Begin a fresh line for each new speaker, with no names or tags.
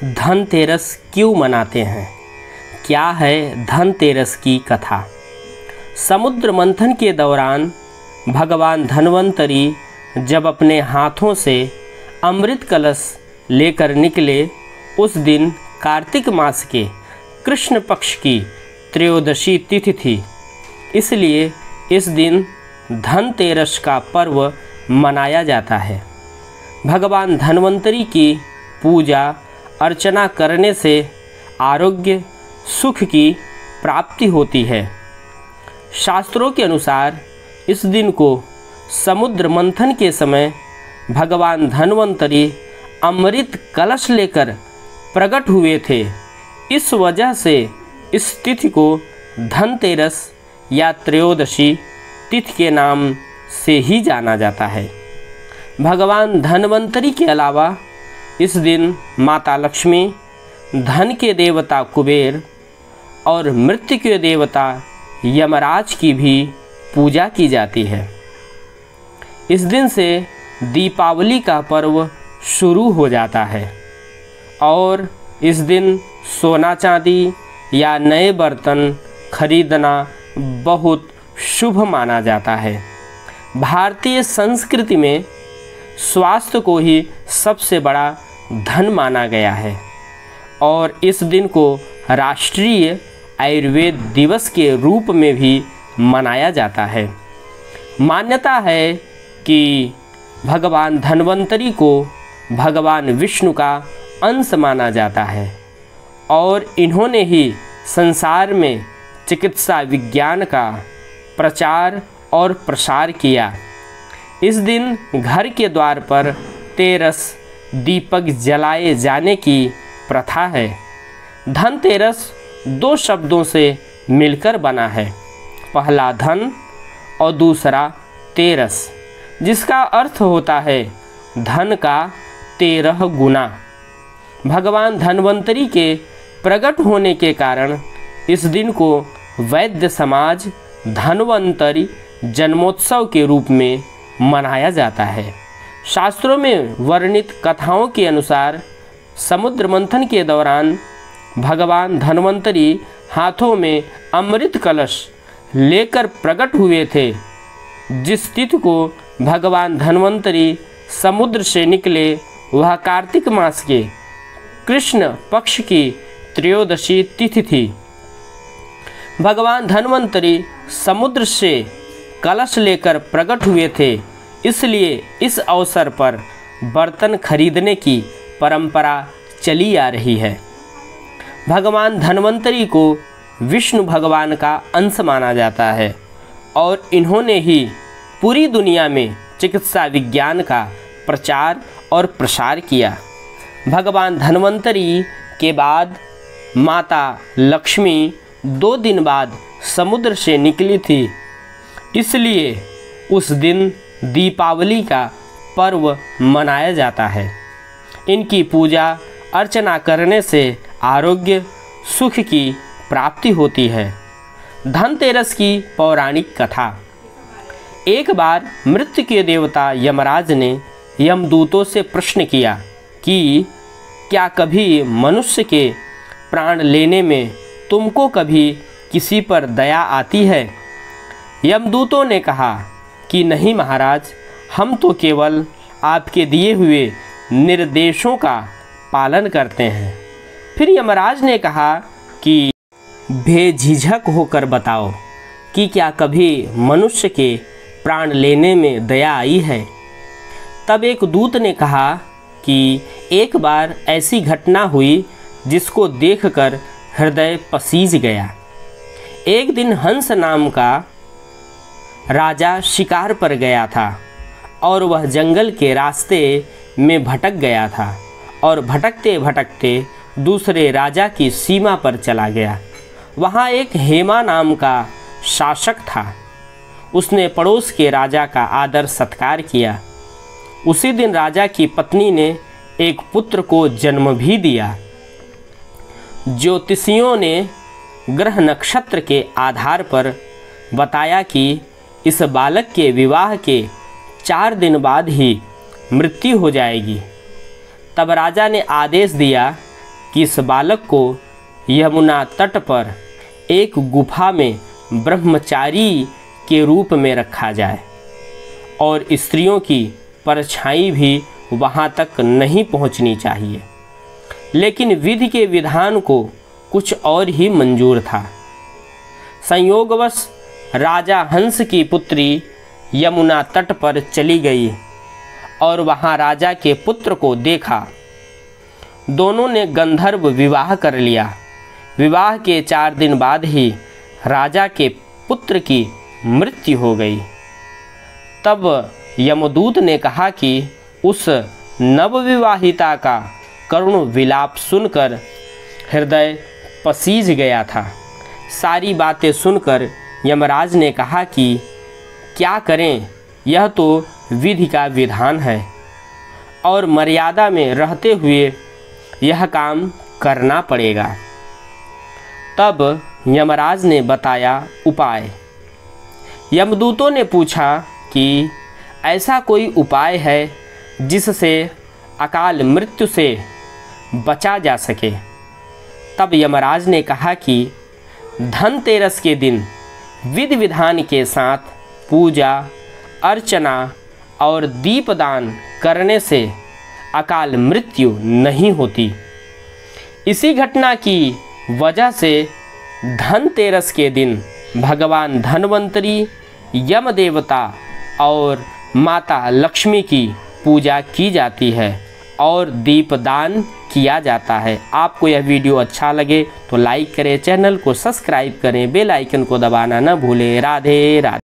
धनतेरस क्यों मनाते हैं? क्या है धनतेरस की कथा? समुद्र मंथन के दौरान भगवान धन्वंतरी जब अपने हाथों से अमृत कलश लेकर निकले, उस दिन कार्तिक मास के कृष्ण पक्ष की त्रयोदशी तिथि थी। इसलिए इस दिन धनतेरस का पर्व मनाया जाता है। भगवान धन्वंतरी की पूजा अर्चना करने से आरोग्य सुख की प्राप्ति होती है। शास्त्रों के अनुसार इस दिन को समुद्र मंथन के समय भगवान धन्वंतरी अमृत कलश लेकर प्रकट हुए थे। इस वजह से इस तिथि को धनतेरस या त्रयोदशी तिथि के नाम से ही जाना जाता है। भगवान धन्वंतरी के अलावा इस दिन माता लक्ष्मी, धन के देवता कुबेर और मृत्यु के देवता यमराज की भी पूजा की जाती है। इस दिन से दीपावली का पर्व शुरू हो जाता है और इस दिन सोना चांदी या नए बर्तन खरीदना बहुत शुभ माना जाता है। भारतीय संस्कृति में स्वास्थ्य को ही सबसे बड़ा धन माना गया है और इस दिन को राष्ट्रीय आयुर्वेद दिवस के रूप में भी मनाया जाता है। मान्यता है कि भगवान धन्वंतरी को भगवान विष्णु का अंश माना जाता है और इन्होंने ही संसार में चिकित्सा विज्ञान का प्रचार और प्रसार किया। इस दिन घर के द्वार पर तेरस दीपक जलाए जाने की प्रथा है। धनतेरस दो शब्दों से मिलकर बना है, पहला धन और दूसरा तेरस, जिसका अर्थ होता है धन का 13 गुना। भगवान धन्वंतरी के प्रकट होने के कारण इस दिन को वैद्य समाज धन्वंतरी जन्मोत्सव के रूप में मनाया जाता है। शास्त्रों में वर्णित कथाओं के अनुसार समुद्र मंथन के दौरान भगवान धन्वंतरी हाथों में अमृत कलश लेकर प्रकट हुए थे। जिस तिथि को भगवान धन्वंतरी समुद्र से निकले वह कार्तिक मास के कृष्ण पक्ष की त्रयोदशी तिथि थी। भगवान धन्वंतरी समुद्र से कलश लेकर प्रकट हुए थे, इसलिए इस अवसर पर बर्तन खरीदने की परंपरा चली आ रही है। भगवान धन्वंतरी को विष्णु भगवान का अंश माना जाता है और इन्होंने ही पूरी दुनिया में चिकित्सा विज्ञान का प्रचार और प्रसार किया। भगवान धन्वंतरी के बाद माता लक्ष्मी 2 दिन बाद समुद्र से निकली थी, इसलिए उस दिन दीपावली का पर्व मनाया जाता है। इनकी पूजा अर्चना करने से आरोग्य सुख की प्राप्ति होती है। धनतेरस की पौराणिक कथा। एक बार मृत्यु के देवता यमराज ने यमदूतों से प्रश्न किया कि क्या कभी मनुष्य के प्राण लेने में तुमको कभी किसी पर दया आती है? यमदूतों ने कहा कि नहीं महाराज, हम तो केवल आपके दिए हुए निर्देशों का पालन करते हैं। फिर यमराज ने कहा कि बेझिझक होकर बताओ कि क्या कभी मनुष्य के प्राण लेने में दया आई है? तब एक दूत ने कहा कि एक बार ऐसी घटना हुई जिसको देखकर हृदय पसीज गया। एक दिन हंस नाम का राजा शिकार पर गया था और वह जंगल के रास्ते में भटक गया था और भटकते भटकते दूसरे राजा की सीमा पर चला गया। वहाँ एक हेमा नाम का शासक था। उसने पड़ोस के राजा का आदर सत्कार किया। उसी दिन राजा की पत्नी ने एक पुत्र को जन्म भी दिया। ज्योतिषियों ने ग्रह नक्षत्र के आधार पर बताया कि इस बालक के विवाह के 4 दिन बाद ही मृत्यु हो जाएगी। तब राजा ने आदेश दिया कि इस बालक को यमुना तट पर एक गुफा में ब्रह्मचारी के रूप में रखा जाए और स्त्रियों की परछाई भी वहाँ तक नहीं पहुँचनी चाहिए। लेकिन विधि के विधान को कुछ और ही मंजूर था। संयोगवश राजा हंस की पुत्री यमुना तट पर चली गई और वहाँ राजा के पुत्र को देखा। दोनों ने गंधर्व विवाह कर लिया। विवाह के 4 दिन बाद ही राजा के पुत्र की मृत्यु हो गई। तब यमदूत ने कहा कि उस नवविवाहिता का करुण विलाप सुनकर हृदय पसीज गया था। सारी बातें सुनकर यमराज ने कहा कि क्या करें, यह तो विधि का विधान है और मर्यादा में रहते हुए यह काम करना पड़ेगा। तब यमराज ने बताया उपाय। यमदूतों ने पूछा कि ऐसा कोई उपाय है जिससे अकाल मृत्यु से बचा जा सके। तब यमराज ने कहा कि धनतेरस के दिन विधि विधान के साथ पूजा अर्चना और दीपदान करने से अकाल मृत्यु नहीं होती। इसी घटना की वजह से धनतेरस के दिन भगवान धन्वंतरी, यम देवता और माता लक्ष्मी की पूजा की जाती है और दीपदान किया जाता है। आपको यह वीडियो अच्छा लगे तो लाइक करें, चैनल को सब्सक्राइब करें, बेल आइकन को दबाना न भूलें। राधे राधे।